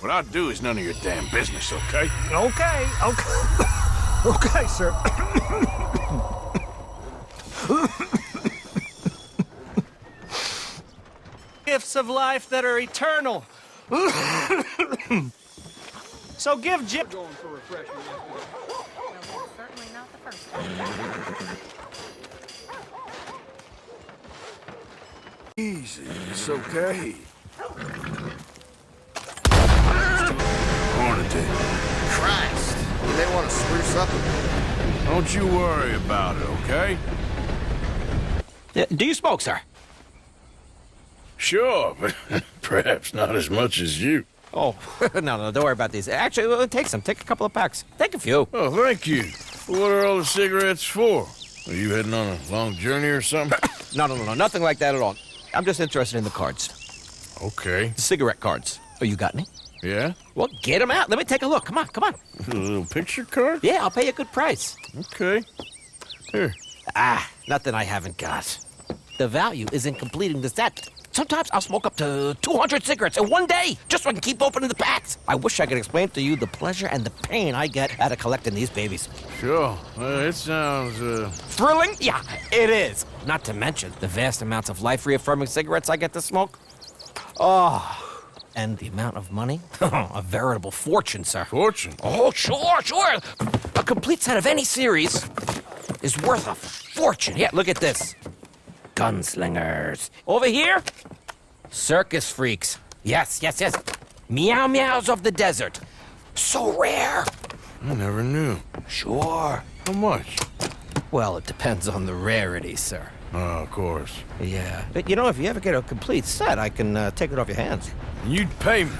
What I do is none of your damn business, okay? Okay. Okay, sir. Gifts of life that are eternal. So give Jim... Certainly not the first time. Easy, it's okay. Hornady. Christ! You may want to spruce up a bit. Don't you worry about it, okay? Do you smoke, sir? Sure, but perhaps not as much as you. Oh, no, don't worry about these. Actually, well, take some. Take a couple of packs. Take a few. Oh, thank you. What are all the cigarettes for? Are you heading on a long journey or something? No, nothing like that at all. I'm just interested in the cards. Okay. The cigarette cards. Oh, you got any? Yeah? Well, get them out. Let me take a look. Come on. A little picture card? Yeah, I'll pay you a good price. Okay. Here. Nothing I haven't got. The value is in completing the set. Sometimes I'll smoke up to 200 cigarettes in one day, just so I can keep opening the packs. I wish I could explain to you the pleasure and the pain I get out of collecting these babies. Sure. It sounds, Thrilling? Yeah, it is. Not to mention the vast amounts of life-reaffirming cigarettes I get to smoke. Oh, and the amount of money? A veritable fortune, sir. fortune. Oh, sure. A complete set of any series is worth a fortune. Yeah, look at this. Gunslingers. Over here, circus freaks. Yes. Meow meows of the desert. So rare. I never knew. Sure. How much? Well, it depends on the rarity, sir. Oh, of course. Yeah. But, you know, if you ever get a complete set, I can take it off your hands. You'd pay me.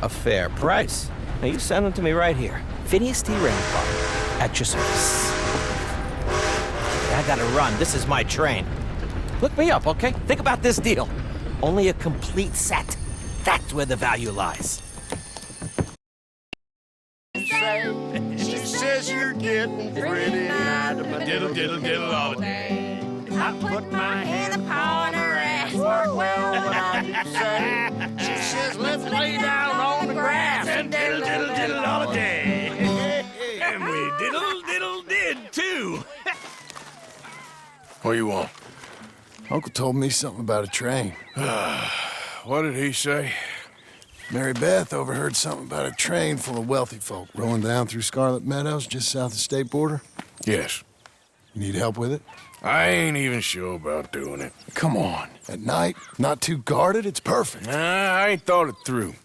A fair price. Now, you send them to me right here. Phineas T. Rainbow. At your service. I gotta run. This is my train. Look me up, okay? Think about this deal. Only a complete set. That's where the value lies. She says you're getting pretty Diddle, diddle, diddle all the day. I put my hand upon her ass. Well, what I do say. She says, let's lay down on the grass. And diddle, diddle, diddle all the day. And we diddle, diddle, did too. What do you want? Uncle told me something about a train. What did he say? Mary Beth overheard something about a train full of wealthy folk rolling down through Scarlet Meadows just south of the state border. Yes. You need help with it? I ain't even sure about doing it. Come on. At night, not too guarded, it's perfect. I ain't thought it through.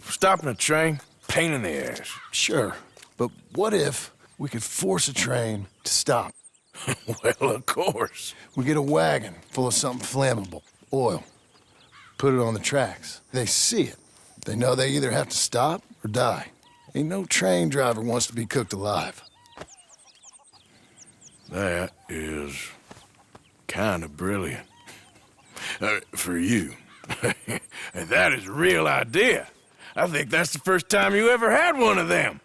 Stopping a train, pain in the ass. Sure. But what if we could force a train to stop? Well, of course. We get a wagon full of something flammable, oil. Put it on the tracks. They see it. They know they either have to stop or die. Ain't no train driver wants to be cooked alive. That is kind of brilliant. For you. That is a real idea. I think that's the first time you ever had one of them.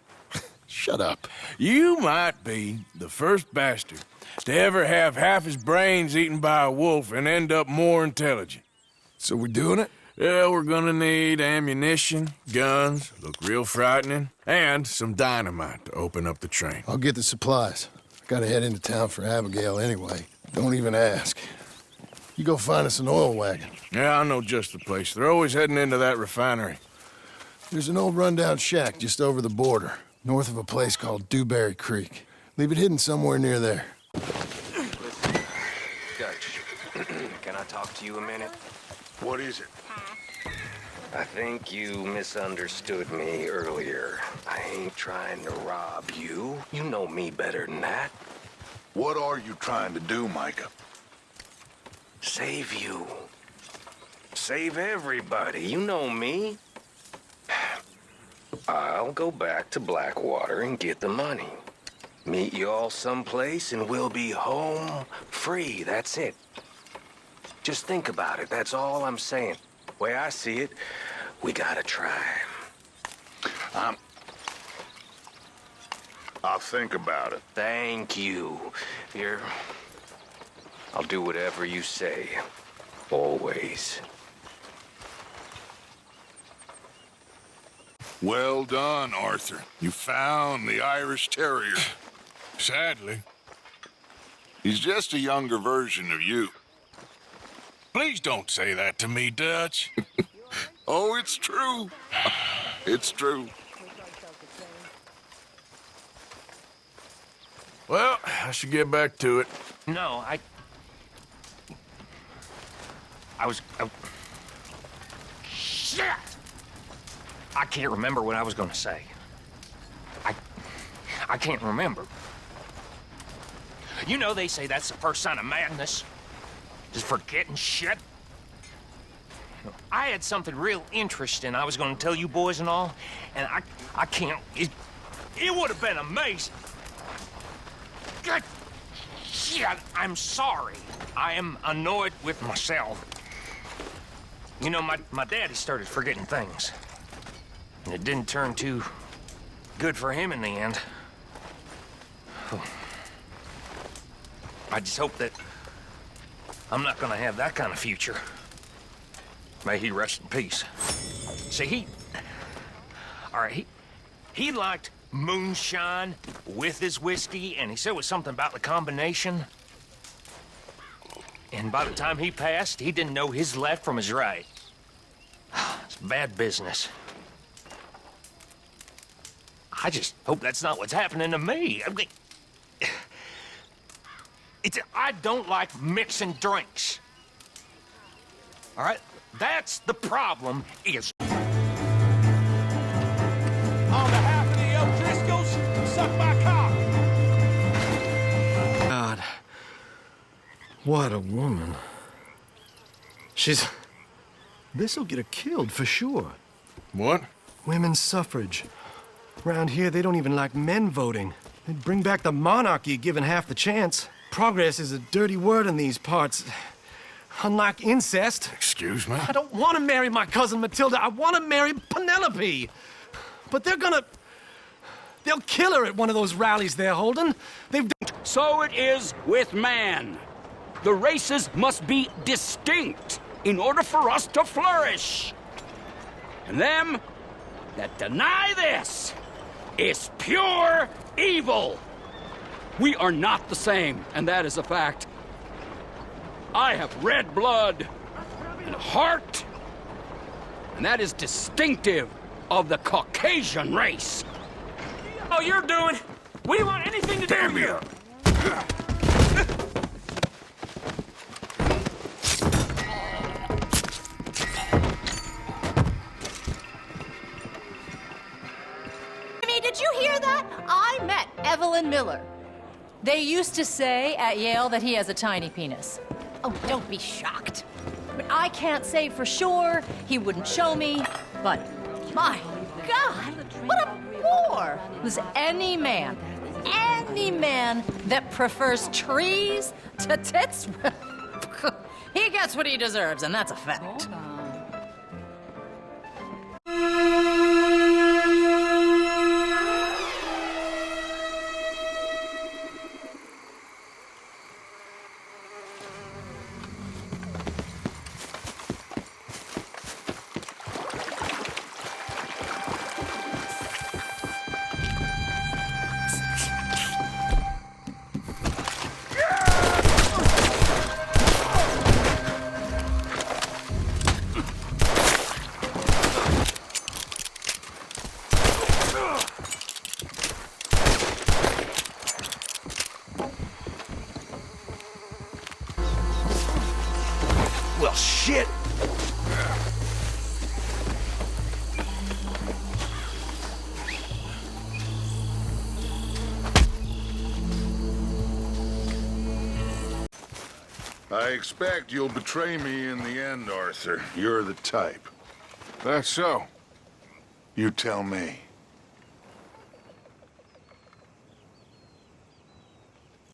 Shut up. You might be the first bastard to ever have half his brains eaten by a wolf and end up more intelligent. So we're doing it? Yeah, we're gonna need ammunition, guns, look real frightening, and some dynamite to open up the train. I'll get the supplies. Gotta head into town for Abigail anyway. Don't even ask. You go find us an oil wagon. Yeah, I know just the place. They're always heading into that refinery. There's an old rundown shack just over the border, north of a place called Dewberry Creek. Leave it hidden somewhere near there. Dutch, can I talk to you a minute? What is it? I think you misunderstood me earlier. I ain't trying to rob you. You know me better than that. What are you trying to do, Micah? Save you. Save everybody. You know me. I'll go back to Blackwater and get the money. Meet you all someplace and we'll be home free. That's it. Just think about it. That's all I'm saying. Way I see it, we gotta try. I'll think about it. Thank you. I'll do whatever you say. Always. Well done, Arthur. You found the Irish Terrier. Sadly. He's just a younger version of you. Please don't say that to me, Dutch. Oh, it's true. It's true. Well, I should get back to it. No, I was... Shit! I can't remember what I was gonna say. I can't remember. You know they say that's the first sign of madness. Just forgetting shit. I had something real interesting I was gonna tell you boys and all, and I can't... It would have been amazing. God, shit, I'm sorry. I am annoyed with myself. You know, my daddy started forgetting things. And it didn't turn too good for him in the end. I just hope that I'm not gonna have that kind of future. May he rest in peace. See, he liked moonshine with his whiskey, and he said it was something about the combination. And by the time he passed, he didn't know his left from his right. It's bad business. I just hope that's not what's happening to me. I mean, I don't like mixing drinks. All right? That's the problem, is... On behalf of the O'Driscolls, suck my cock. God. What a woman. This'll get her killed for sure. What? Women's suffrage. Around here, they don't even like men voting. They'd bring back the monarchy given half the chance. Progress is a dirty word in these parts. Unlike incest. Excuse me? I don't want to marry my cousin Matilda. I want to marry Penelope. But they'll kill her at one of those rallies they're holding. So it is with man. The races must be distinct in order for us to flourish. And them that deny this is pure evil. We are not the same, and that is a fact. I have red blood and a heart, and that is distinctive of the Caucasian race. Oh, you're doing? We don't want anything to do with you. Jimmy, did you hear that? I met Evelyn Miller. They used to say at Yale that he has a tiny penis. Oh, don't be shocked. But I can't say for sure. He wouldn't show me. But, my God, what a bore! Who's any man that prefers trees to tits, he gets what he deserves, and that's a fact. Well, shit. I expect you'll betray me in the end, Arthur. You're the type. That's so. You tell me.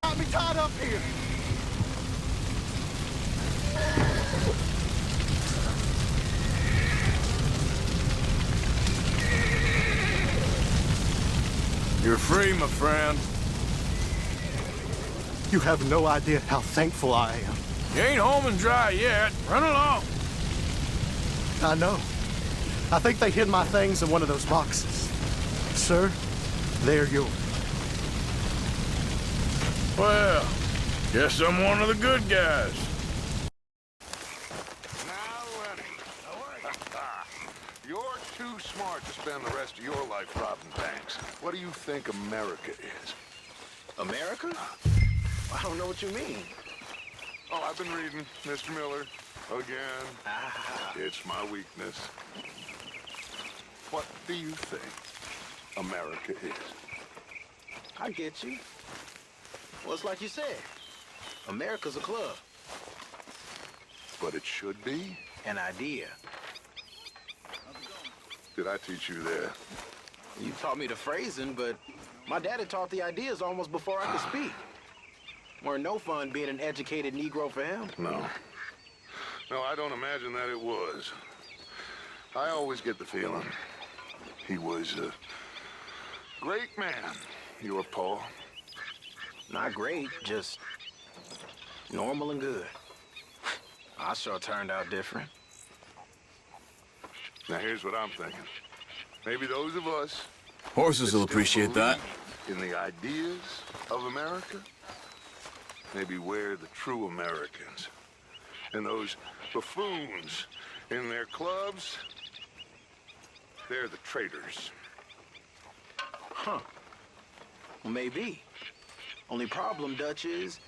Got me tied up here. You're free, my friend. You have no idea how thankful I am. You ain't home and dry yet. Run along. I know. I think they hid my things in one of those boxes. Sir, they're yours. Well, guess I'm one of the good guys. Now, Lenny. You're too smart to spend the rest of your life robbing banks. What do you think America is? America? I don't know what you mean. Oh, I've been reading, Mr. Miller. Again. It's my weakness. What do you think America is? I get you. Well, it's like you said. America's a club. But it should be? An idea. Did I teach you that? You taught me the phrasing, but my daddy taught the ideas almost before I could speak. Weren't no fun being an educated Negro for him. No. No, I don't imagine that it was. I always get the feeling he was a great man, your Paul. Not great, just normal and good. I sure turned out different. Now, here's what I'm thinking. Maybe those of us... Horses will appreciate that. ...in the ideas of America, maybe we're the true Americans. And those buffoons in their clubs, they're the traitors. Huh. Well, maybe. Only problem, Dutch, is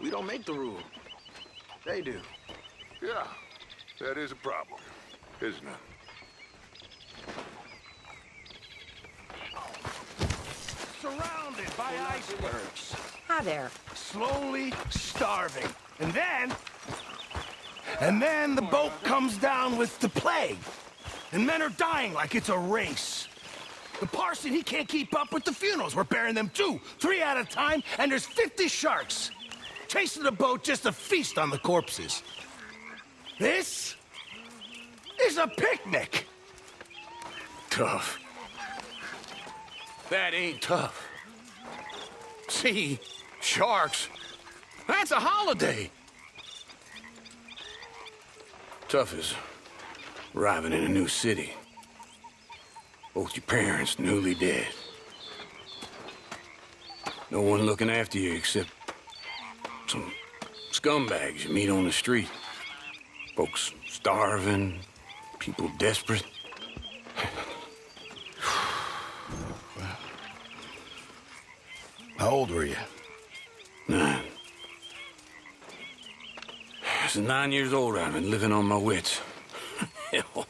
we don't make the rule. They do. Yeah, that is a problem, isn't it? Surrounded by icebergs. Hi there. Slowly starving. And then the boat comes down with the plague. And men are dying like it's a race. The parson, he can't keep up with the funerals. We're burying them 2, 3 at a time, and there's 50 sharks chasing the boat just to feast on the corpses. This is a picnic. Tough. That ain't tough. See, sharks, that's a holiday. Tough is arriving in a new city. Both your parents newly dead. No one looking after you except some scumbags you meet on the street. Folks starving, people desperate. How old were you? 9. Since 9 years old, I've been living on my wits. Hell,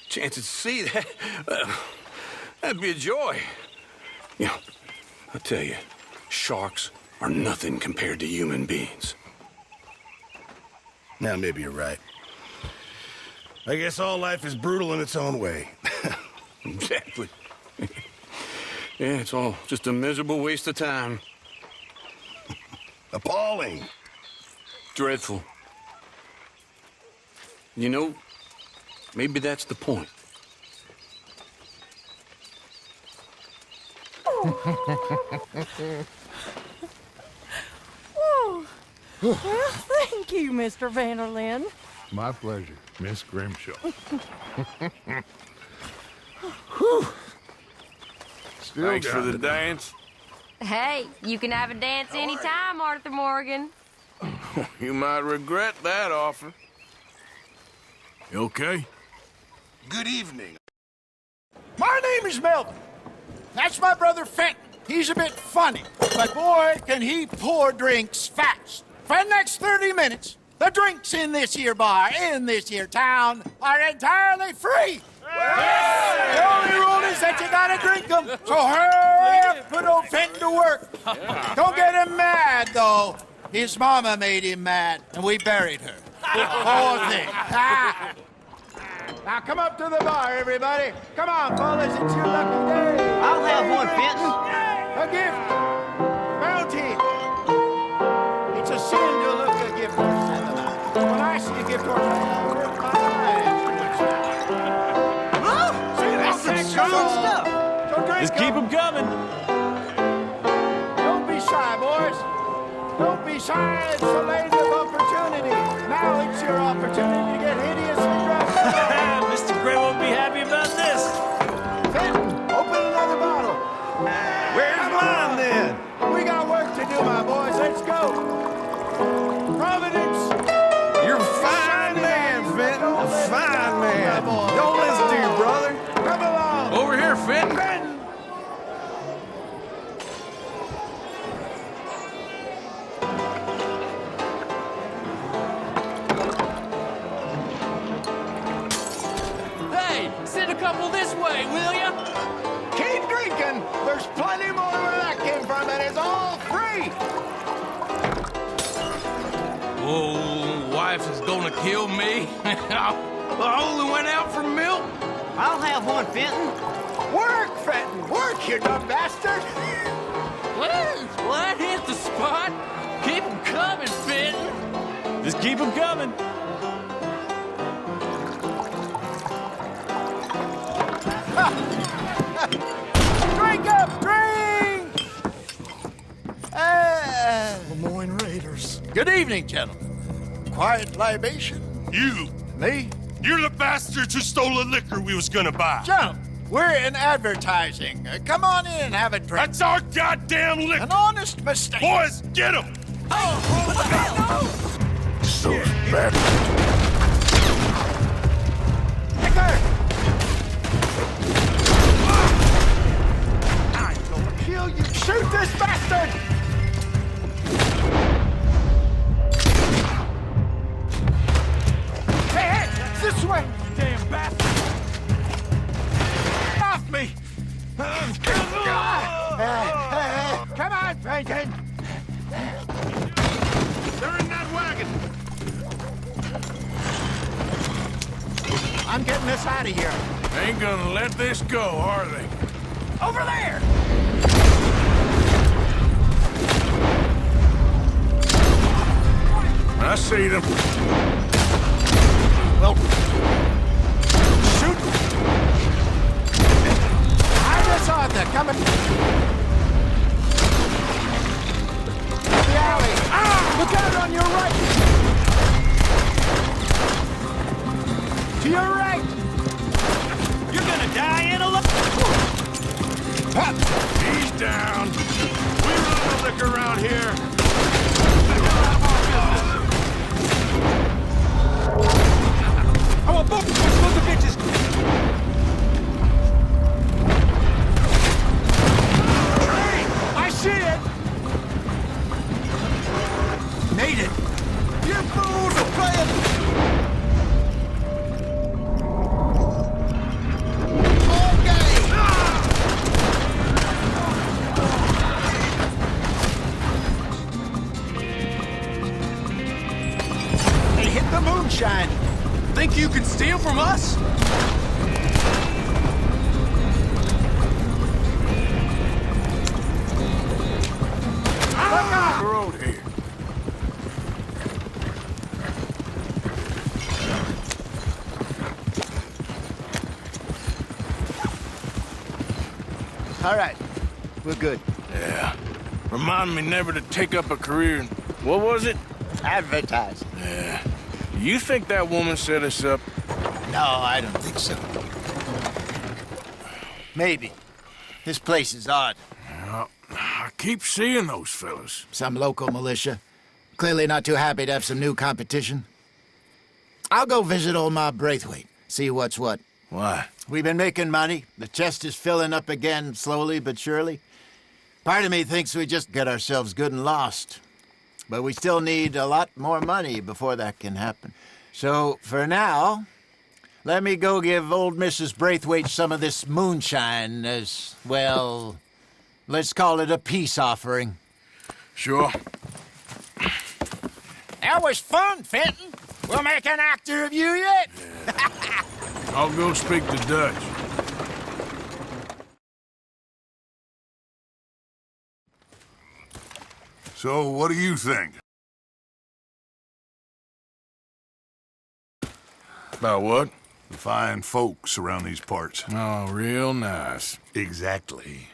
chance to see that, that'd be a joy. You know, I tell you, sharks are nothing compared to human beings. Now, maybe you're right. I guess all life is brutal in its own way. Exactly. Yeah, it's all just a miserable waste of time. Appalling. Dreadful. You know, maybe that's the point. Whoa. Well, thank you, Mr. Vanderlyn. My pleasure, Miss Grimshaw. Thanks for the dance. Hey, you can have a dance anytime, Arthur Morgan. You might regret that offer. You okay? Good evening. My name is Melvin. That's my brother Fenton. He's a bit funny, but boy, can he pour drinks fast. For the next 30 minutes, the drinks in this here bar, in this here town, are entirely free. Yes. The only rule is that you gotta drink them, so hurry up, put old Fenton to work. Don't get him mad, though. His mama made him mad, and we buried her. Poor thing. Now come up to the bar, everybody. Come on, fellas, it's your lucky day. I'll have one, Fenton. A gift. Bounty. It's a sin to look a gift horse in the mouth. When I see a gift horse, I rip my eyes. See, that's some strong stuff. So drink Just keep them coming. Don't be shy, boys. Don't be shy. It's the lady of opportunity. Now it's your opportunity to get hideously drunk. Gray won't be happy about this. Fenton, open another bottle. Where's mine, then? We got work to do, my boys. Let's go. Providence. You're a fine man, Fenton. A fine man. Don't listen to your brother. Come along. Over here, Fenton. Fenton. Hey, send a couple this way, will ya? Keep drinking. There's plenty more where that came from, and it's all free. Oh, wife is gonna kill me. I only went out for milk. I'll have one, Fenton. Work, Fenton. Work, you dumb bastard. Please, well, that hit the spot. Keep 'em coming, Fenton. Just keep them coming. Drink up, drink! Lemoyne Raiders. Good evening, gentlemen. Quiet libation? You! Me? You're the bastards who stole the liquor we was gonna buy. Gentlemen, we're in advertising. Come on in and have a drink. That's our goddamn liquor! An honest mistake. Boys, get him! Those bastards. Liquor! I'm gonna kill you. Shoot this bastard! Hey, this way! Damn bastard! Off me! Come on, Franklin! They're in that wagon! I'm getting this out of here. Ain't gonna let this go, are they? Over there! I see them. Well, shoot! I just saw that coming. The alley. Ah! Look out on your right! To your right! You're gonna die in a He's down. We run the liquor around here. I want both the bitches. I see it! Made it! You fools are playing! They hit the moonshine! Think you can steal from us? Look out! The road here. All right, we're good. Yeah. Remind me never to take up a career in... What was it? Advertising. Yeah. You think that woman set us up? No, I don't think so. Maybe. This place is odd. Well, I keep seeing those fellas. Some local militia. Clearly not too happy to have some new competition. I'll go visit old Ma Braithwaite, see what's what. Why? We've been making money. The chest is filling up again, slowly but surely. Part of me thinks we just get ourselves good and lost. But we still need a lot more money before that can happen. So, for now, let me go give old Mrs. Braithwaite some of this moonshine as, well, let's call it a peace offering. Sure. That was fun, Fenton. We'll make an actor of you yet. I'll go speak to Dutch. So, what do you think? About what? The fine folks around these parts. Oh, real nice. Exactly.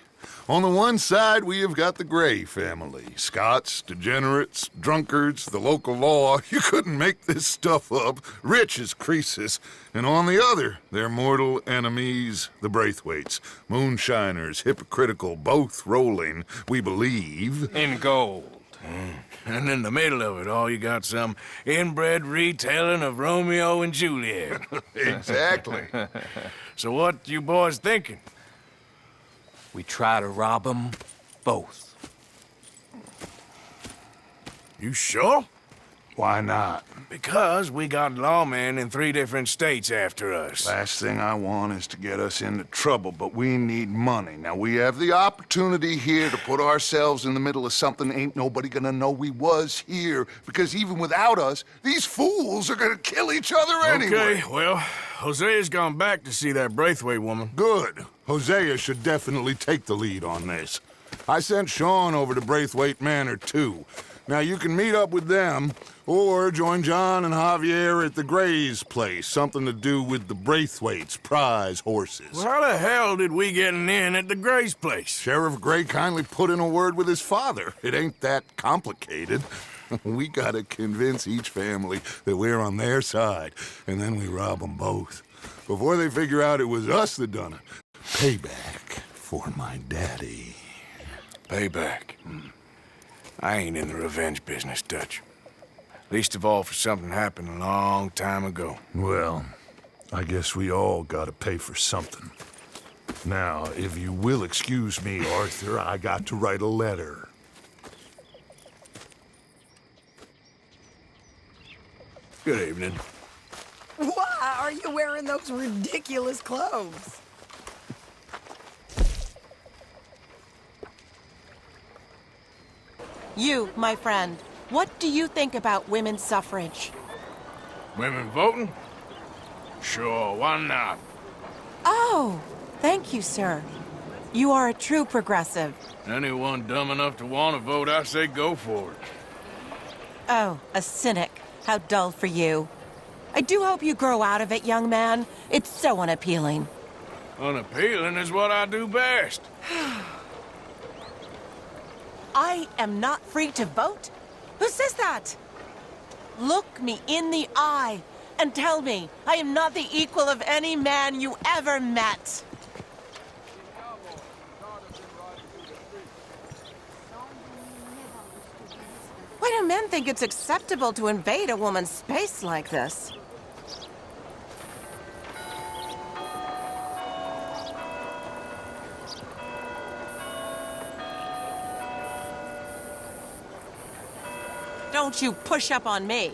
On the one side, we have got the Gray family. Scots, degenerates, drunkards, the local law. You couldn't make this stuff up. Rich as Croesus. And on the other, their mortal enemies, the Braithwaites. Moonshiners, hypocritical, both rolling, we believe, in gold. And in the middle of it all, you got some inbred retelling of Romeo and Juliet. Exactly. So what you boys thinking? We try to rob them both. You sure? Why not? Because we got lawmen in 3 different states after us. Last thing I want is to get us into trouble, but we need money. Now, we have the opportunity here to put ourselves in the middle of something ain't nobody gonna know we was here, because even without us, these fools are gonna kill each other anyway. Okay, well, Hosea's gone back to see that Braithwaite woman. Good. Hosea should definitely take the lead on this. I sent Sean over to Braithwaite Manor, too. Now, you can meet up with them, or join John and Javier at the Gray's place. Something to do with the Braithwaite's prize horses. Well, how the hell did we get in at the Gray's place? Sheriff Gray kindly put in a word with his father. It ain't that complicated. We gotta convince each family that we're on their side, and then we rob them both. Before they figure out it was us that done it. Payback for my daddy. Payback? I ain't in the revenge business, Dutch. Least of all for something happened a long time ago. Well, I guess we all gotta pay for something. Now, if you will excuse me, Arthur, I got to write a letter. Good evening. Why are you wearing those ridiculous clothes? You, my friend, what do you think about women's suffrage? Women voting? Sure, why not? Oh, thank you, sir. You are a true progressive. Anyone dumb enough to want to vote, I say go for it. Oh, a cynic. How dull for you. I do hope you grow out of it, young man. It's so unappealing. Unappealing is what I do best. I am not free to vote? Who says that? Look me in the eye and tell me I am not the equal of any man you ever met. Why do men think it's acceptable to invade a woman's space like this? Don't you push up on me.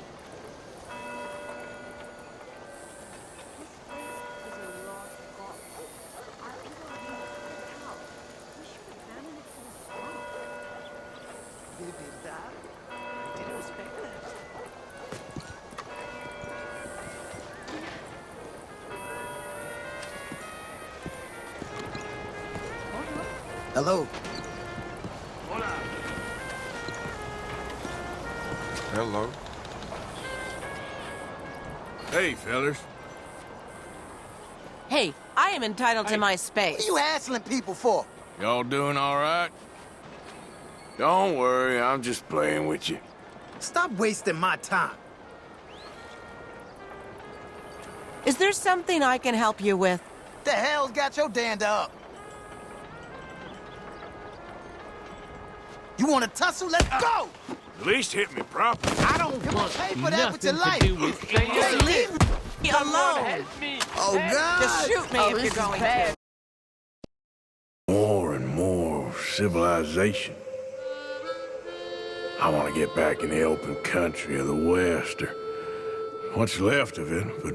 Hello. Hello. Hey, fellas. Hey, I am entitled to my space. What are you hassling people for? Y'all doing all right? Don't worry, I'm just playing with you. Stop wasting my time. Is there something I can help you with? The hell's got your dander up? You want to tussle? Let's go! At least hit me properly. I don't want to pay for that with your life. Hey, leave me alone. Oh, God. Just shoot me if you're going to. More and more civilization. I want to get back in the open country of the West, or what's left of it, but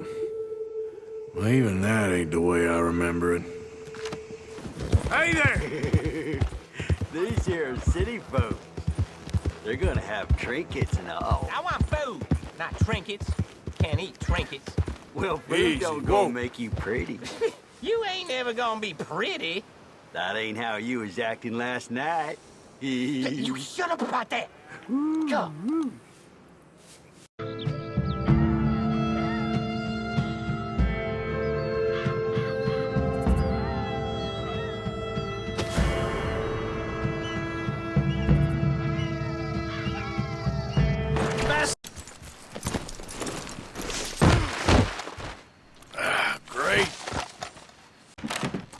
well, even that ain't the way I remember it. Hey there! These here are city folks. They're gonna have trinkets and all. I want food, not trinkets. Can't eat trinkets. Well, food Easy, don't whoa. gonna make you pretty. You ain't ever gonna be pretty. That ain't how you was acting last night. You shut up about that. Go.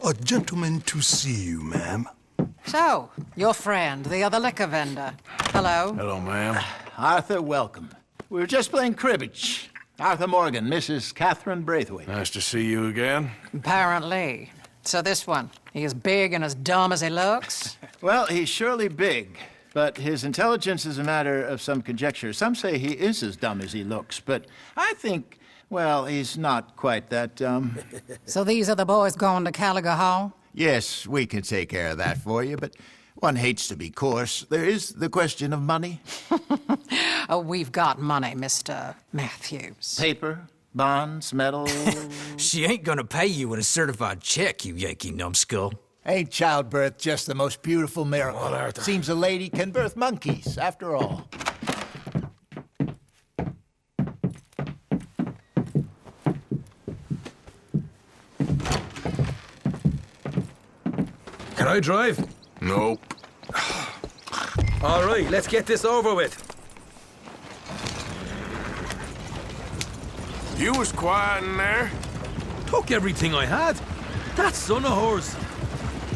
A gentleman to see you, ma'am. So, your friend, the other liquor vendor. Hello. Hello, ma'am. Arthur, welcome. We were just playing cribbage. Arthur Morgan, Mrs. Catherine Braithwaite. Nice to see you again. Apparently. So this one, he is big and as dumb as he looks? Well, he's surely big, but his intelligence is a matter of some conjecture. Some say he is as dumb as he looks, but I think, well, he's not quite that dumb. So these are the boys going to Caliga Hall? Yes, we can take care of that for you, but one hates to be coarse. There is the question of money. Oh, we've got money, Mr. Matthews. Paper, bonds, metal. She ain't gonna pay you with a certified check, you Yankee numbskull. Ain't childbirth just the most beautiful miracle? Seems a lady can birth monkeys, after all. Can I drive? Nope. All right, let's get this over with. You was quiet in there. Took everything I had. That son of hers.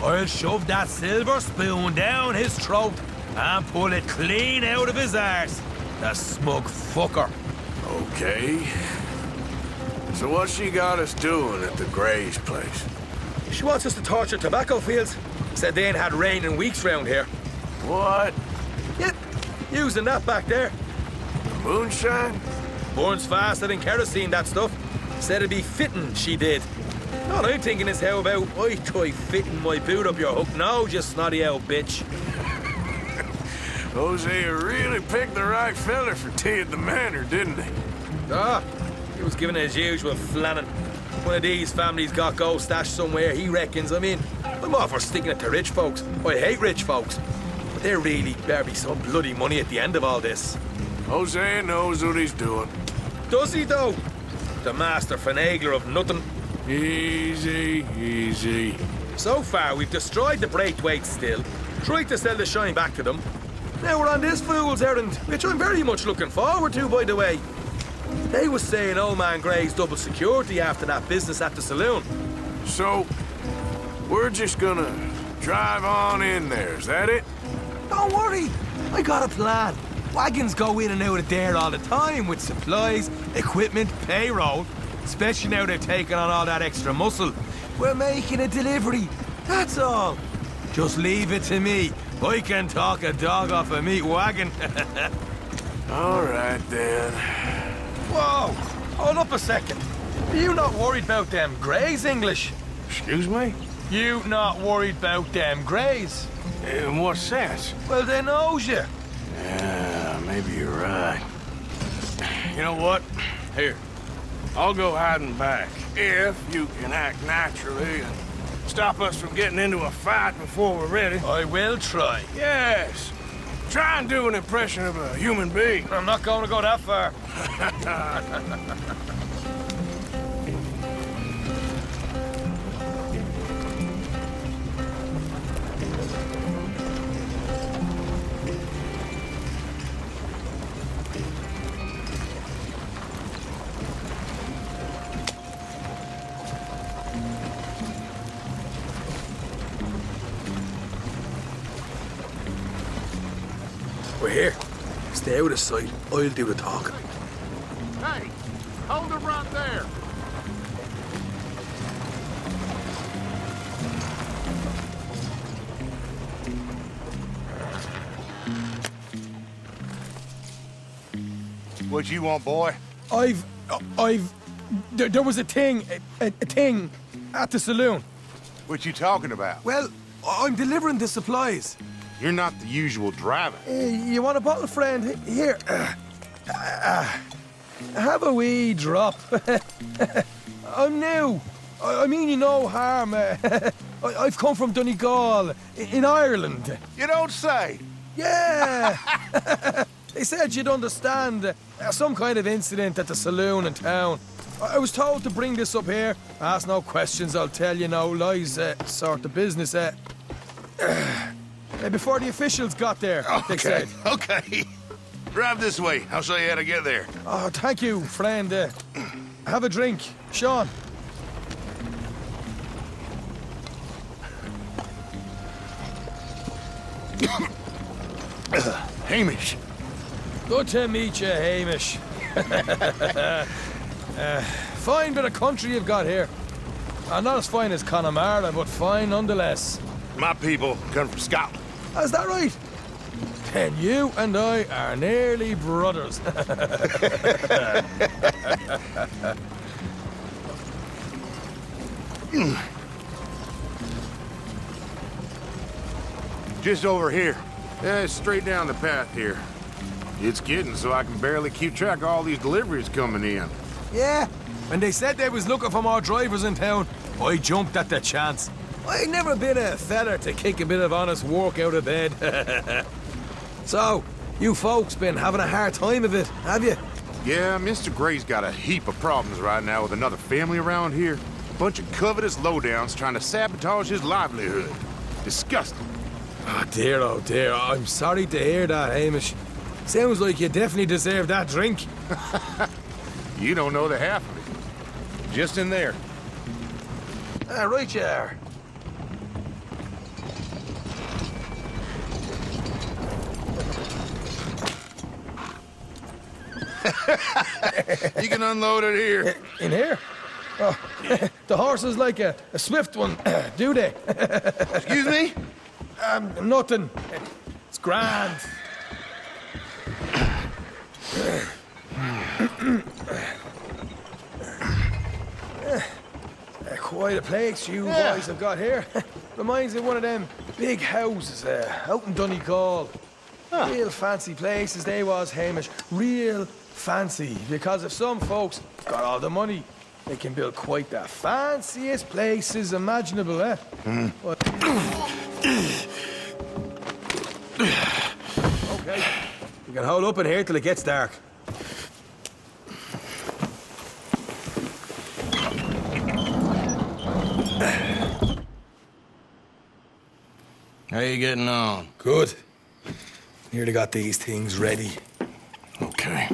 I'll shove that silver spoon down his throat and pull it clean out of his arse. The smug fucker. Okay. So what's she got us doing at the Gray's place? She wants us to torture tobacco fields. Said they ain't had rain in weeks round here. What? Yeah, using that back there. Moonshine? Burns faster than kerosene, that stuff. Said it'd be fitting, she did. All I'm thinking is how about I try fitting my boot up your hook now, you snotty old bitch. Hosea really picked the right fella for tea at the manor, didn't he? Ah, he was giving his usual flannin'. One of these families got gold stashed somewhere, he reckons. I mean, I'm all for sticking it to rich folks. I hate rich folks. But there really better be some bloody money at the end of all this. Hosea knows what he's doing. Does he, though? The master finagler of nothing. Easy, easy. So far, we've destroyed the Braithwaites still, tried to sell the shine back to them. Now we're on this fool's errand, which I'm very much looking forward to, by the way. They was saying old man Gray's double security after that business at the saloon. So, we're just gonna drive on in there, is that it? Don't worry, I got a plan. Wagons go in and out of there all the time with supplies, equipment, payroll. Especially now they're taking on all that extra muscle. We're making a delivery, that's all. Just leave it to me. I can talk a dog off a meat wagon. All right, then. Whoa, hold up a second. Are you not worried about them Greys, English? Excuse me? You not worried about them Greys? In what sense? Well, they knows you. Yeah, maybe you're right. You know what? Here, I'll go hiding back. If you can act naturally and stop us from getting into a fight before we're ready. I will try. Yes. Try and do an impression of a human being. I'm not going to go that far. We're here. Stay out of sight. I'll do the talking. Hey, hold it right there. What you want, boy? There was a thing at the saloon. What you talking about? Well, I'm delivering the supplies. You're not the usual driver. You want a bottle, friend? Here. Have a wee drop. I'm new. I mean you no harm. I've come from Donegal, in Ireland. You don't say. Yeah. They said you'd understand. Some kind of incident at the saloon in town. I was told to bring this up here. Ask no questions, I'll tell you no lies, sort of business. Before the officials got there, they said. Okay. Drive this way. I'll show you how to get there. Oh, thank you, friend. Have a drink. Sean. Hamish. Good to meet you, Hamish. Fine bit of country you've got here. Not as fine as Connemara, but fine nonetheless. My people come from Scotland. Is that right? Then you and I are nearly brothers. Just over here. Yeah, straight down the path here. It's getting so I can barely keep track of all these deliveries coming in. Yeah, when they said they was looking for more drivers in town, I jumped at the chance. I never been a feller to kick a bit of honest work out of bed. So, you folks been having a hard time of it, have you? Yeah, Mr. Gray's got a heap of problems right now with another family around here. Bunch of covetous lowdowns trying to sabotage his livelihood. Disgusting. Oh dear, I'm sorry to hear that, Hamish. Sounds like you definitely deserve that drink. You don't know the half of it. Just in there. Right you are. You can unload it here. In here? Oh, the horse is like a swift one, do they? Excuse me? Nothing. It's grand. Quite a place you boys have got here. Reminds me of one of them big houses out in Donegal. Real fancy places they was, Hamish. Real fancy. Because if some folks got all the money, they can build quite the fanciest places imaginable, eh? But... Okay. You can hold up in here till it gets dark. How you getting on? Good. Nearly got these things ready. Okay.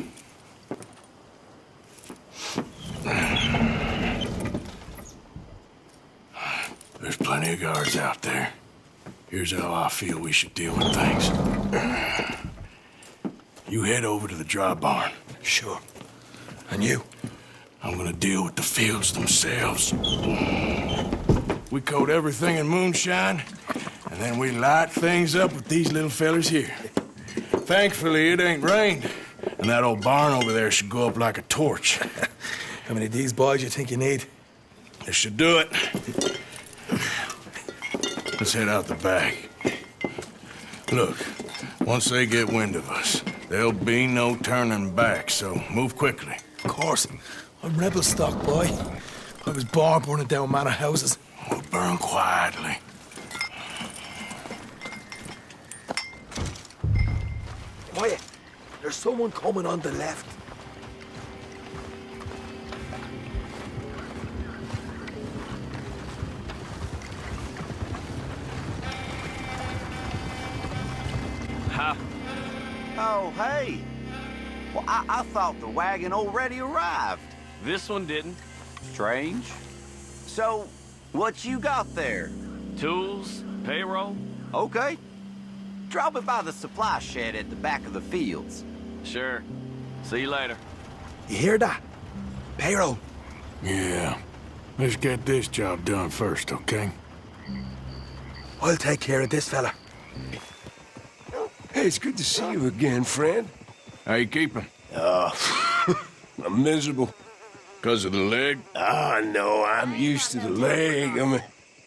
There's plenty of guards out there. Here's how I feel we should deal with things. You head over to the dry barn. Sure. And you? I'm gonna deal with the fields themselves. We coat everything in moonshine, and then we light things up with these little fellers here. Thankfully, it ain't rained, and that old barn over there should go up like a torch. How many of these boys you think you need? This should do it. Let's head out the back. Look, once they get wind of us, there'll be no turning back, so move quickly. Of course. I'm rebel stock, boy. I was born burning down manor houses. We'll burn quietly. Quiet. There's someone coming on the left. Oh, hey. Well, I thought the wagon already arrived. This one didn't. Strange. So, what you got there? Tools, payroll. Okay. Drop it by the supply shed at the back of the fields. Sure. See you later. You hear that? Payroll. Yeah. Let's get this job done first, okay? I'll take care of this fella. Hey, it's good to see you again, friend. How you keeping? I'm miserable. 'Cause of the leg? No, I'm used to the leg. I mean,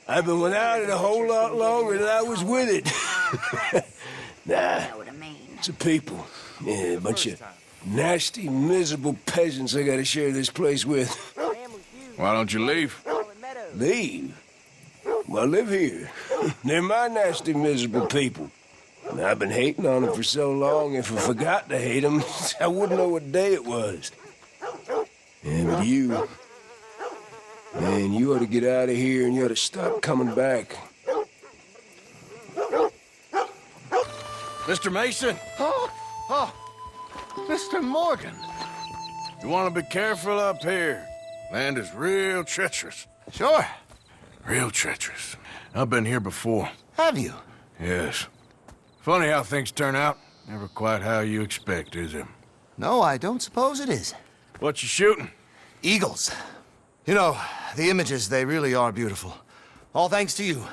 I've been without it a whole lot longer than I was with it. Nah, it's a people. Yeah, a bunch of nasty, miserable peasants I gotta share this place with. Why don't you leave? Leave? Well, I live here. They're my nasty, miserable people. And I've been hating on them for so long, if I forgot to hate them, I wouldn't know what day it was. Yeah, but you... Man, you ought to get out of here and you ought to stop coming back. Mr. Mason? Oh, Mr. Morgan. You want to be careful up here. Land is real treacherous. Sure. Real treacherous. I've been here before. Have you? Yes. Funny how things turn out. Never quite how you expect, is it? No, I don't suppose it is. What you shooting? Eagles. You know, the images, they really are beautiful. All thanks to you.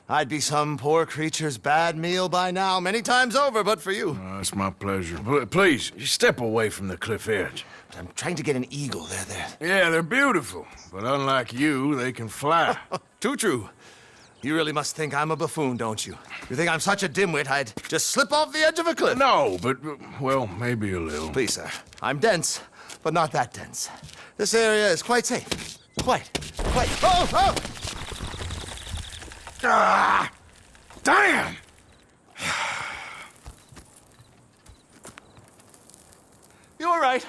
I'd be some poor creature's bad meal by now, many times over, but for you. It's my pleasure. Please, step away from the cliff edge. I'm trying to get an eagle. Yeah, they're beautiful. But unlike you, they can fly. Too true. You really must think I'm a buffoon, don't you? You think I'm such a dimwit I'd just slip off the edge of a cliff? No, but, well, maybe a little. Please, sir. I'm dense, but not that dense. This area is quite safe. Quite. Oh! Ah! Damn! You're right.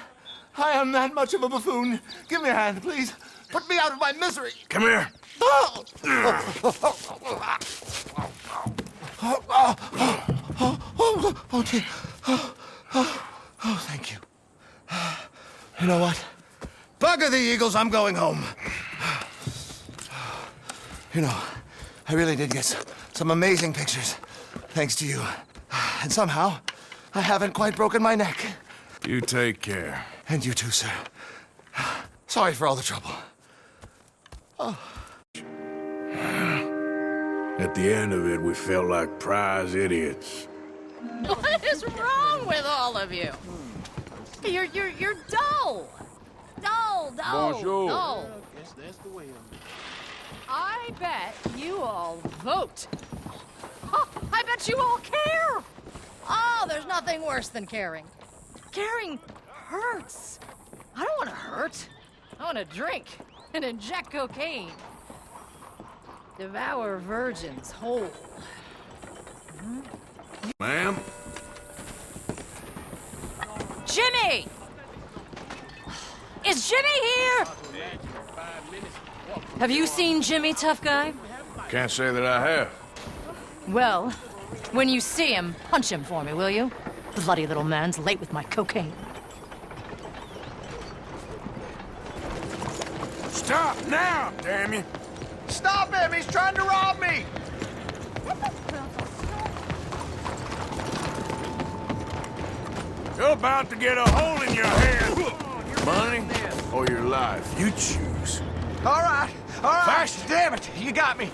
I am that much of a buffoon. Give me a hand, please. Put me out of my misery. Come here. Oh, dear. Oh, thank you. You know what? Bugger the eagles, I'm going home. You know, I really did get some amazing pictures, thanks to you. And somehow, I haven't quite broken my neck. You take care. And you too, sir. Sorry for all the trouble. Oh. At the end of it, we felt like prize idiots. What is wrong with all of you? You're dull. Dull. Bonjour. I bet you all vote. Oh, I bet you all care. Oh, there's nothing worse than caring. Caring hurts. I don't want to hurt. I want to drink and inject cocaine. Devour virgins whole. Ma'am? Jimmy! Is Jimmy here? Have you seen Jimmy, tough guy? Can't say that I have. Well, when you see him, punch him for me, will you? Bloody little man's late with my cocaine. Stop now, damn you! Stop him! He's trying to rob me! You're about to get a hole in your head. Money or your life, you choose. All right. Fast. Damn it, you got me.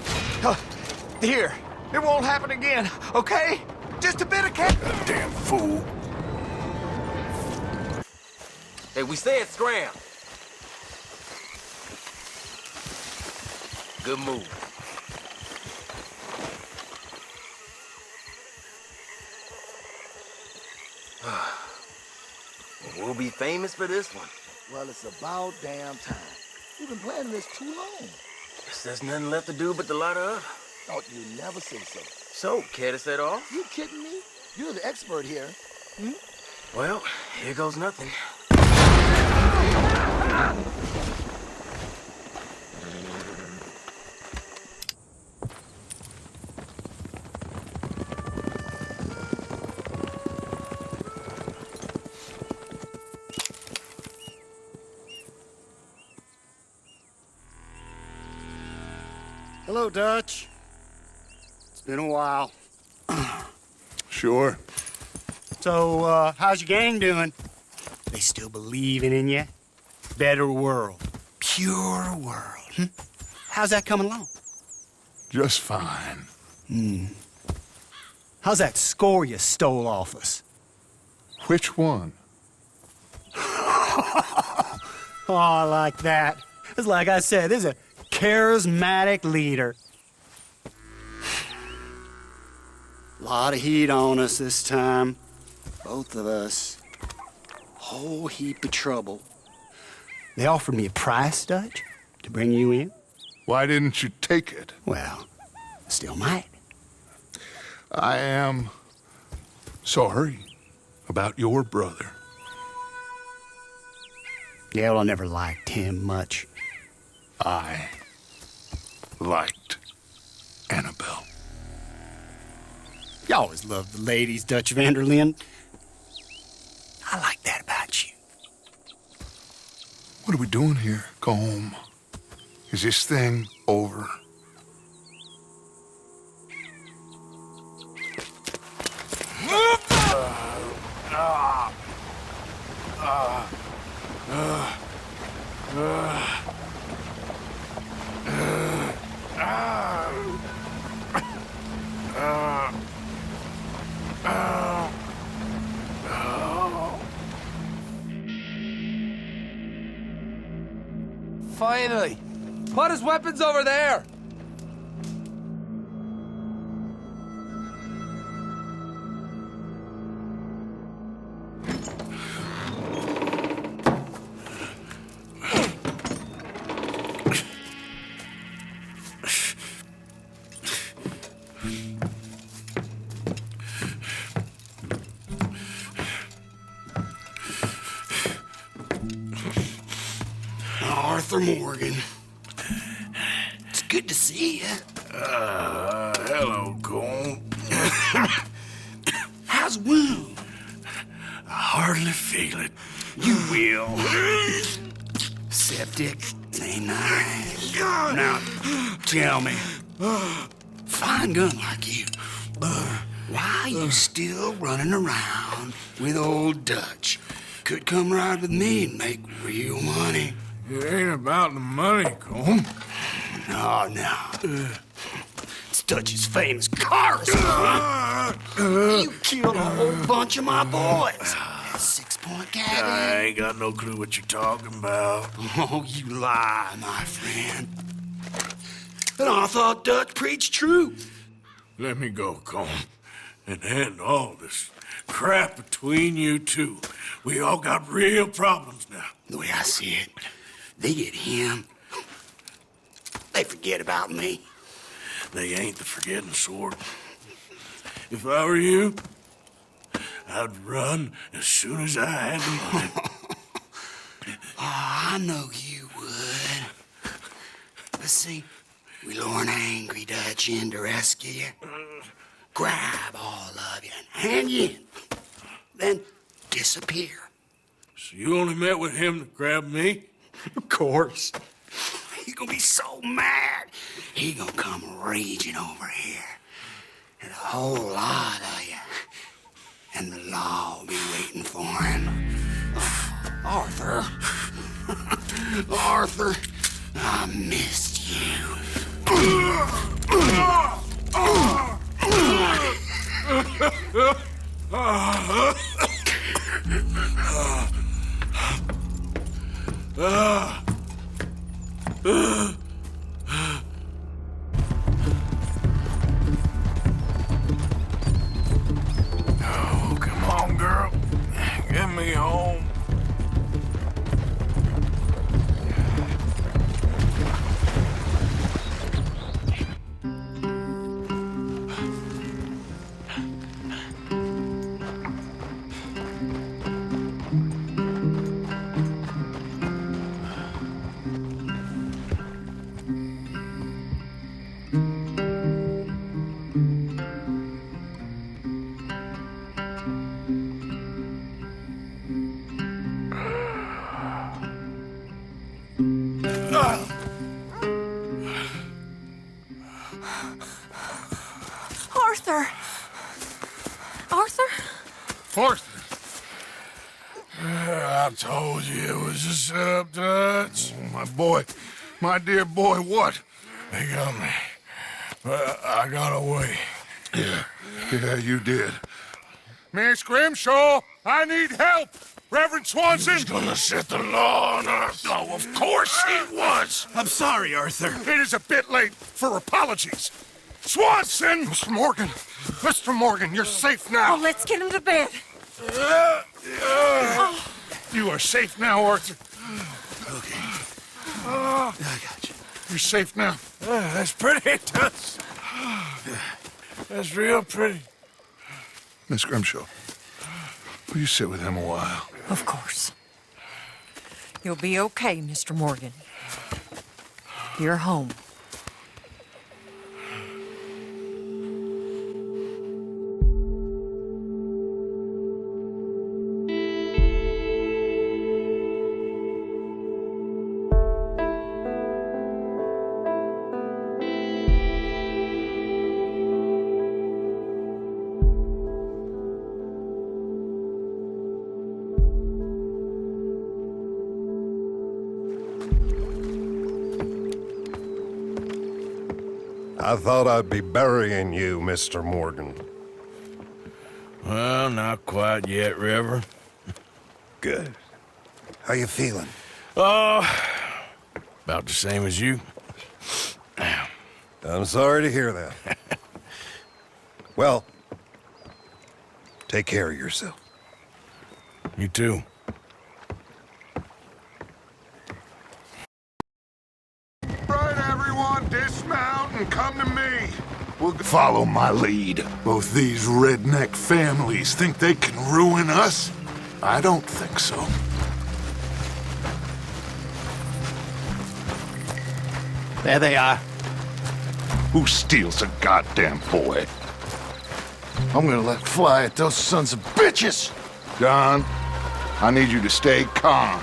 Here, it won't happen again, okay? Just a bit of cash. Damn fool. Hey, we said scram. Good move. We'll be famous for this one. Well, it's about damn time. We've been planning this too long. Guess there's nothing left to do but to light her up. Oh, you never say so. So, care to set off? You kidding me? You're the expert here. Well, here goes nothing. Hello, Dutch. It's been a while. Sure. So, how's your gang doing? They still believing in you? Better world. Pure world. How's that coming along? Just fine. How's that score you stole off us? Which one? Oh, I like that. It's like I said, this is a charismatic leader. Lot of heat on us this time. Both of us. Whole heap of trouble. They offered me a price, Dutch, to bring you in. Why didn't you take it? Well, still might. I am sorry about your brother. Yeah, well, I never liked him much. I liked Annabelle. You always loved the ladies, Dutch van der Linde. I like that about you. What are we doing here? Go home. Is this thing over? finally. Put his weapons over there. Arthur Morgan. It's good to see you. Hello, Colm. How's the wound? I hardly feel it. You will. Septic. Ain't nice. Now, tell me, fine gun like you, why you still running around with old Dutch? Could come ride with me and make real money. It ain't about the money, Colm. No. It's Dutch's famous cars. You killed a whole bunch of my boys. That 6-point cabin. I ain't got no clue what you're talking about. Oh, you lie, my friend. But I thought Dutch preached truth. Let me go, Colm, and end all this crap between you two. We all got real problems now. The way I see it, they get him. They forget about me. They ain't the forgetting sort. If I were you, I'd run as soon as I had the money. I know you would. But see, we lure an angry Dutch in to rescue you. Grab all of you and hand you in. Then disappear. So you only met with him to grab me? Of course. He gonna be so mad. He gonna come raging over here. And a whole lot of you. And the law will be waiting for him. Arthur. Arthur, I missed you. Oh, come on, girl. Get me home. Arthur! Arthur? Arthur. I told you it was a setup, Dutch. Oh, my boy. My dear boy, what? They got me. But I got away. Yeah, you did. Miss Grimshaw, I need help! Reverend Swanson! He's gonna set the law on us. Oh, of course he was! I'm sorry, Arthur. It is a bit late for apologies. Swanson! Mr. Morgan, you're safe now. Oh, let's get him to bed. You are safe now, Arthur. Okay. I got you. You're safe now. That's pretty, Dutch. That's real pretty. Miss Grimshaw, will you sit with him a while? Of course. You'll be okay, Mr. Morgan. You're home. I thought I'd be burying you, Mr. Morgan. Well, not quite yet, Reverend. Good. How you feeling? About the same as you. I'm sorry to hear that. Well, take care of yourself. You too. Right, everyone, dismount and come to me. We'll follow my lead. Both these redneck families think they can ruin us? I don't think so. There they are. Who steals a goddamn boy? I'm gonna let fly at those sons of bitches! John, I need you to stay calm.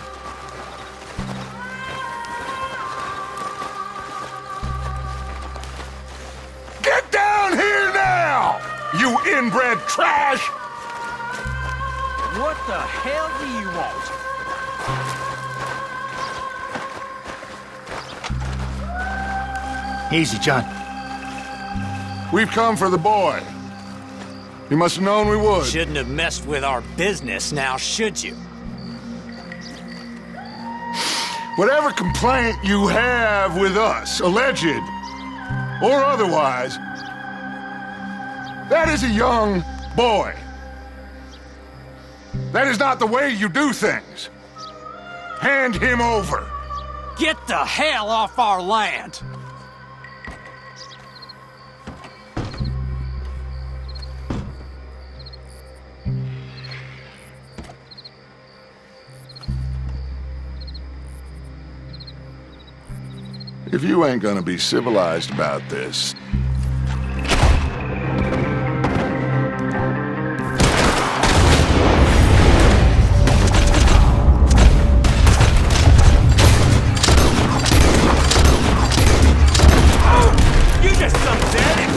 Get down here now, you inbred trash! What the hell do you want? Easy, John. We've come for the boy. You must have known we would. Shouldn't have messed with our business now, should you? Whatever complaint you have with us, alleged or otherwise, that is a young boy. That is not the way you do things. Hand him over. Get the hell off our land! If you ain't gonna be civilized about this, You just jumped in!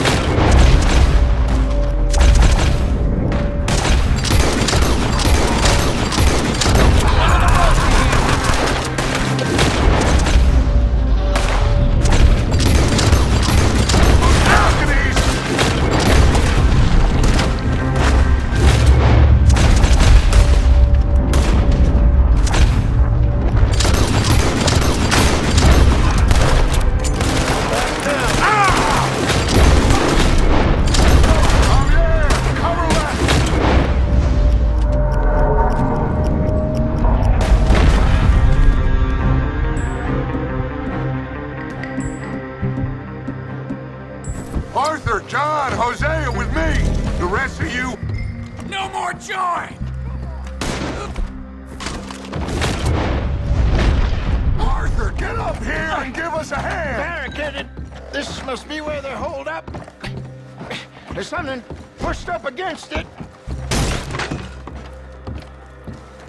Arthur, John, Hosea with me. The rest of you, No more joy! Arthur, get up here and give us a hand. Barricaded. This must be where they're holed up. There's something pushed up against it.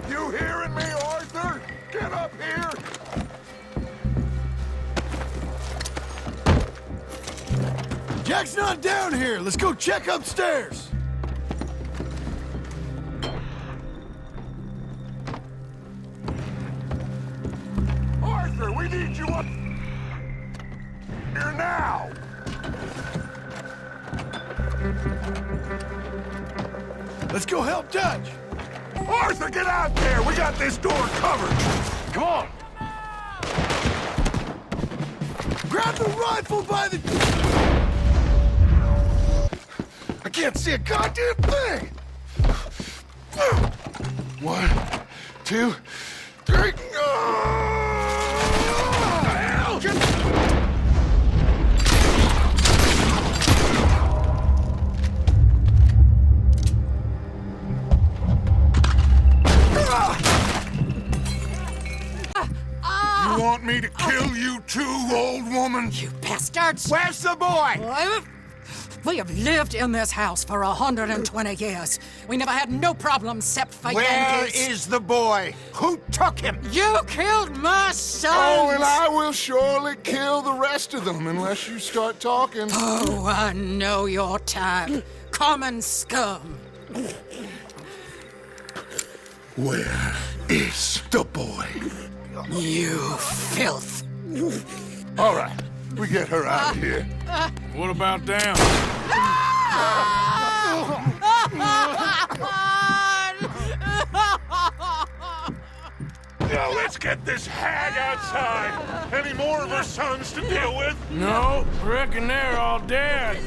You hearing me, Arthur? Get up here. Jack's not down here. Let's go check upstairs. Arthur, we need you up here now. Let's go help Dutch. Arthur, get out there. We got this door covered. Come on. Grab the rifle by the... I can't see a goddamn thing! 1, 2, 3... You want me to kill you too, old woman? You bastards! Where's the boy? We have lived in this house for 120 years. We never had no problems except for Where Yankees. is the boy? Who took him? You killed my son! Oh, and I will surely kill the rest of them unless you start talking. Oh, I know your type. Common scum. Where is the boy? You filth. All right, we get her out of here. What about down? Now let's get this hag outside. Any more of her sons to deal with? No, reckon they're all dead.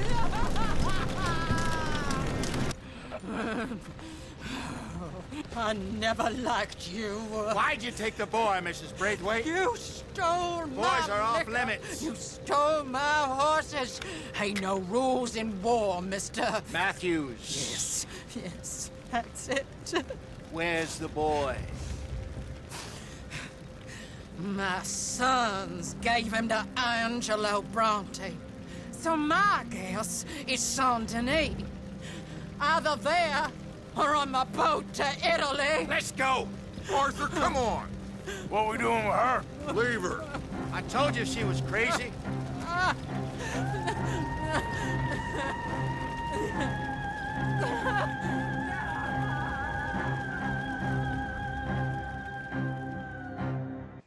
I never liked you. Why'd you take the boy, Mrs. Braithwaite? You stole my Boys are off liquor. limits. You stole my horses. Ain't no rules in war, mister. Matthews. Yes, that's it. Where's the boy? My sons gave him to Angelo Bronte. So my guess is Saint-Denis. Either there or on my boat to Italy. Let's go. Arthur, come on. What we doing with her? Leave her. I told you she was crazy.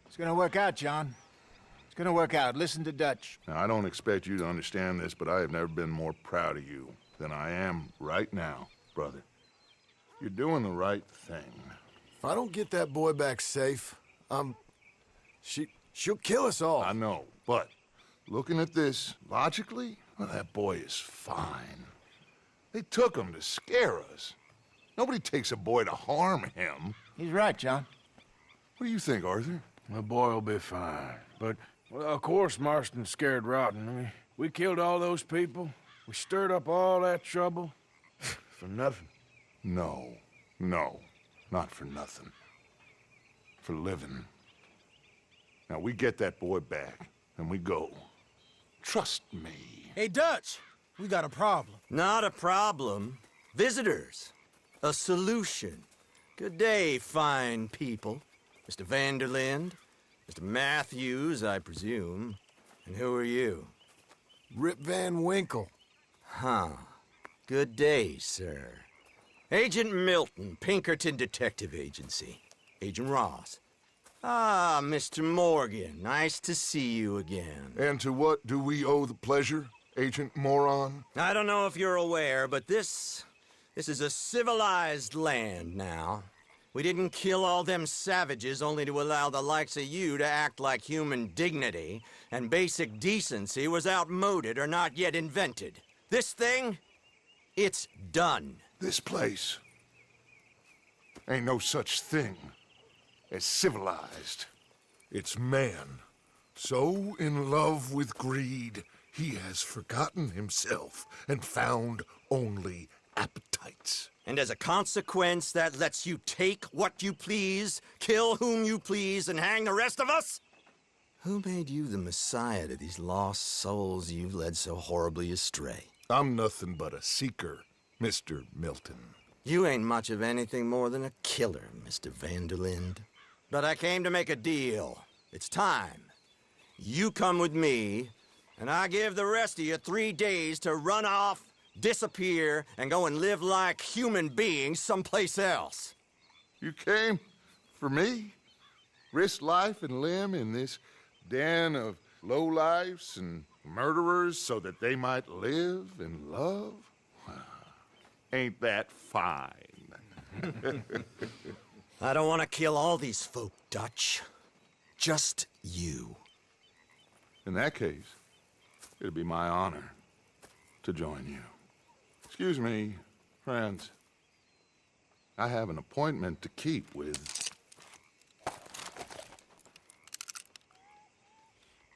It's gonna work out, John. It's gonna work out. Listen to Dutch. Now, I don't expect you to understand this, but I have never been more proud of you than I am right now, brother. You're doing the right thing. If I don't get that boy back safe, she'll kill us all. I know, but looking at this logically, well, that boy is fine. They took him to scare us. Nobody takes a boy to harm him. He's right, John. What do you think, Arthur? The boy will be fine. But, well, of course Marston's scared rotten. I mean, we killed all those people. We stirred up all that trouble. For nothing. No, not for nothing. For living. Now, we get that boy back, and we go. Trust me. Hey, Dutch, we got a problem. Not a problem. Visitors. A solution. Good day, fine people. Mr. Vanderlind, Mr. Matthews, I presume. And who are you? Rip Van Winkle. Huh. Good day, sir. Agent Milton, Pinkerton Detective Agency. Agent Ross. Ah, Mr. Morgan, nice to see you again. And to what do we owe the pleasure, Agent Moron? I don't know if you're aware, but this is a civilized land now. We didn't kill all them savages only to allow the likes of you to act like human dignity, and basic decency was outmoded or not yet invented. This thing, it's done. This place ain't no such thing as civilized. It's man, so in love with greed, he has forgotten himself and found only appetites. And as a consequence, that lets you take what you please, kill whom you please, and hang the rest of us? Who made you the messiah to these lost souls you've led so horribly astray? I'm nothing but a seeker, Mr. Milton. You ain't much of anything more than a killer, Mr. Vanderlind. But I came to make a deal. It's time. You come with me, and I give the rest of you 3 days to run off, disappear, and go and live like human beings someplace else. You came for me? Risk life and limb in this den of lowlifes and murderers so that they might live and love? Ain't that fine? I don't want to kill all these folk, Dutch. Just you. In that case, it'll be my honor to join you. Excuse me, friends. I have an appointment to keep with...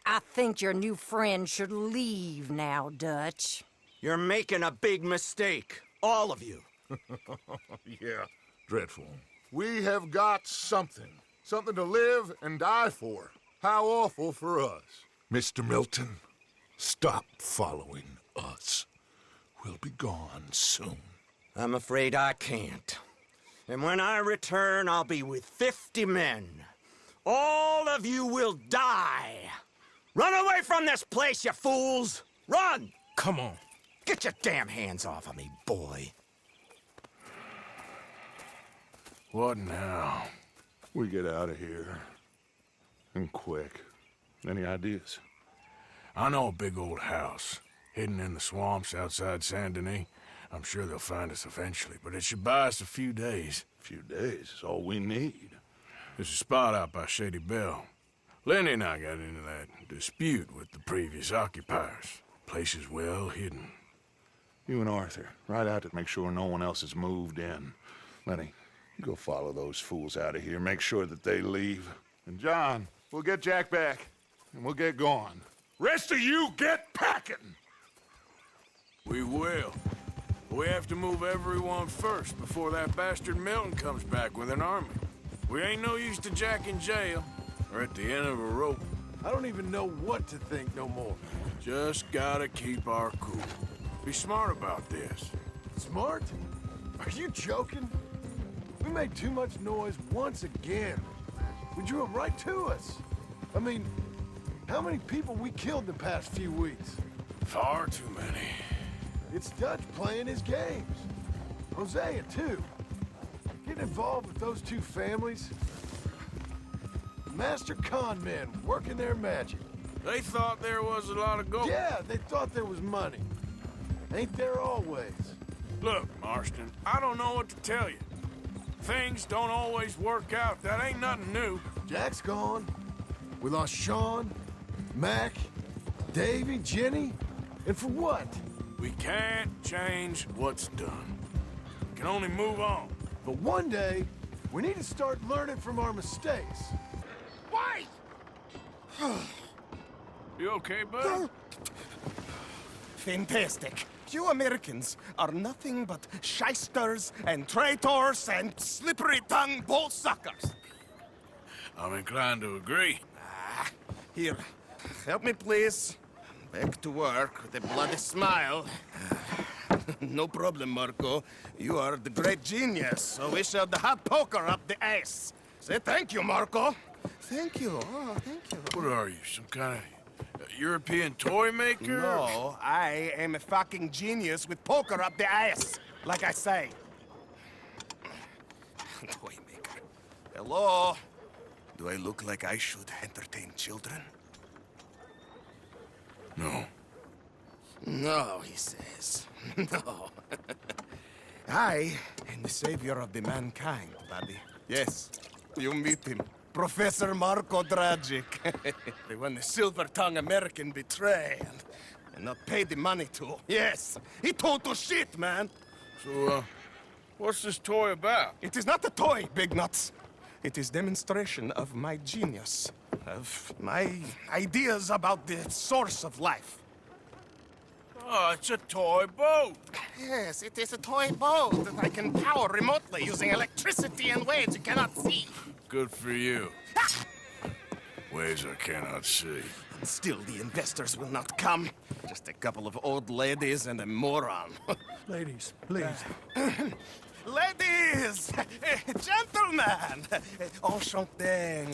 I think your new friend should leave now, Dutch. You're making a big mistake. All of you. Yeah, dreadful. We have got something. Something to live and die for. How awful for us. Mr. Milton, stop following us. We'll be gone soon. I'm afraid I can't. And when I return, I'll be with 50 men. All of you will die. Run away from this place, you fools! Run! Come on. Get your damn hands off of me, boy. What now? We get out of here. And quick. Any ideas? I know a big old house, hidden in the swamps outside Saint-Denis. I'm sure they'll find us eventually, but it should buy us a few days. A few days is all we need. There's a spot out by Shady Bell. Lenny and I got into that dispute with the previous occupiers. Place is well hidden. You and Arthur, ride out to make sure no one else has moved in. Lenny, you go follow those fools out of here. Make sure that they leave. And John, we'll get Jack back, and we'll get going. Rest of you, get packing! We will. We have to move everyone first before that bastard Milton comes back with an army. We ain't no use to Jack in jail, or at the end of a rope. I don't even know what to think no more. Just gotta keep our cool. Be smart about this. Smart? Are you joking? We made too much noise once again. We drew them right to us. I mean, how many people we killed the past few weeks? Far too many. It's Dutch playing his games. Hosea, too. Getting involved with those two families. Master con men working their magic. They thought there was a lot of gold. Yeah, they thought there was money. Ain't there always? Look, Marston, I don't know what to tell you. Things don't always work out. That ain't nothing new. Jack's gone. We lost Sean, Mac, Davy, Jenny. And for what? We can't change what's done. We can only move on. But one day, we need to start learning from our mistakes. Why? You okay, bud? Fantastic. You Americans are nothing but shysters and traitors and slippery-tongued bull suckers. I'm inclined to agree. Here, help me, please. Back to work with a bloody smile. No problem, Marco. You are the great genius, so we shall the hot poker up the ass. Say thank you, Marco. Thank you. Oh, thank you. What are you, some kind of European toy maker? No, I am a fucking genius with poker up the ass, like I say. Toy maker. Hello? Do I look like I should entertain children? No. No, he says. No. I am the savior of the mankind, buddy. Yes, you meet him. Professor Marco Dragic. The one the silver-tongued American betrayed and not paid the money to. Yes, he total shit, man. So, what's this toy about? It is not a toy, Big Nuts. It is demonstration of my genius, of my ideas about the source of life. Oh, it's a toy boat. Yes, it is a toy boat that I can power remotely using electricity and waves you cannot see. Good for you. Ways I cannot see. Still, the investors will not come. Just a couple of old ladies and a moron. Ladies, please. Ladies! Gentlemen! Enchanté.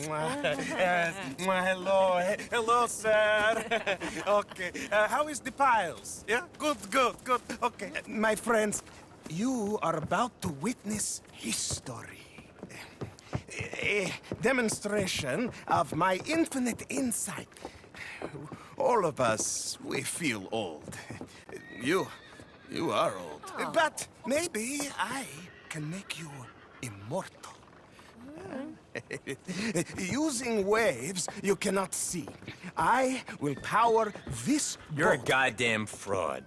Hello. Hello, sir. Okay. How is the piles? Yeah? Good. Okay. My friends, you are about to witness history. A demonstration of my infinite insight. All of us, we feel old. You are old. Oh. But maybe I can make you immortal. Using waves you cannot see, I will power this You're a boat. goddamn fraud.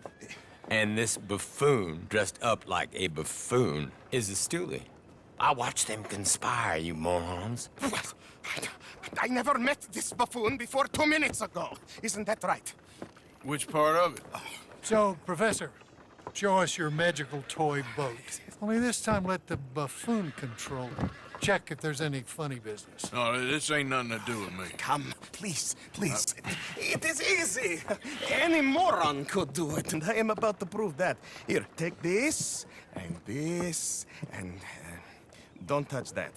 And this buffoon, dressed up like a buffoon, is a stoolie. I watched them conspire, you morons. I never met this buffoon before 2 minutes ago. Isn't that right? Which part of it? So, Professor, show us your magical toy boat. Only this time let the buffoon control it. Check if there's any funny business. No, this ain't nothing to do with me. Come, please. It is easy. Any moron could do it, and I am about to prove that. Here, take this, and don't touch that.